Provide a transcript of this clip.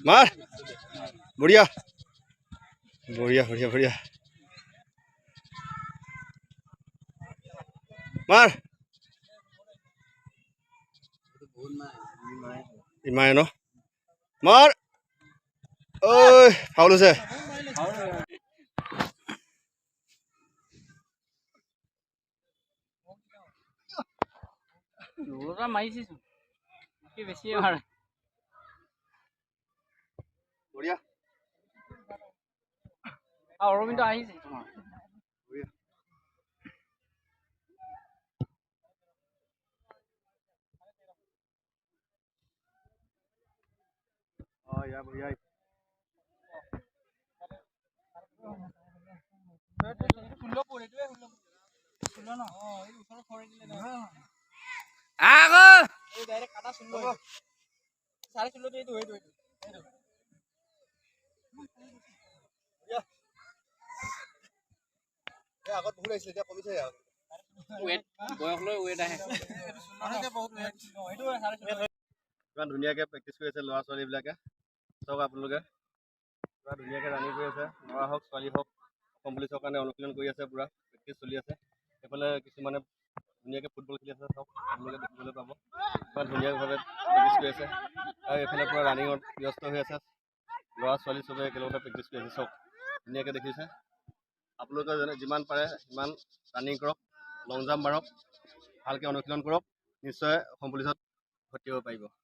মাৰ বঢ়িয়া বঢ়িয়া বঢ়িয়া বঢ়িয়া মাৰ ইমানে ন মাৰ ঐ ফাউল হৈছে বঢ়িয়া অৰবিন্দ আহিছে তোমাৰ ইয়াৰ বঢ়িয়া আগত বহুত আহিছিলে এতিয়া কমিছে ইমান ধুনীয়াকে প্ৰেক্টিচ কৰি আছে ল'ৰা ছোৱালীবিলাকে চাওক আপোনালোকে পুৰা ধুনীয়াকে ৰানিং কৰি আছে ল'ৰা হওক ছোৱালী হওক অসম পুলিচৰ কাৰণে অনুশীলন কৰি আছে পুৰা প্ৰেক্টিচ চলি আছে সেইফালে কিছুমানে ধুনীয়াকে ফুটবল খেলি আছে চাওক আপোনালোকে দেখিবলৈ পাব ইমান ধুনীয়াভাৱে প্ৰেক্টিচ কৰি আছে আৰু এইফালে পুৰা ৰানিঙত ব্যস্ত হৈ আছে ল'ৰা ছোৱালী চবে একেলগতে প্ৰেক্টিচ কৰি আছে চাওক ধুনীয়াকে দেখিছে আপোনালোকে যিমান পাৰে সিমান ৰানিং কৰক লং জাম্প মাৰক ভালকৈ অনুশীলন কৰক নিশ্চয় অসম পুলিচত ভৰ্তি হ'ব পাৰিব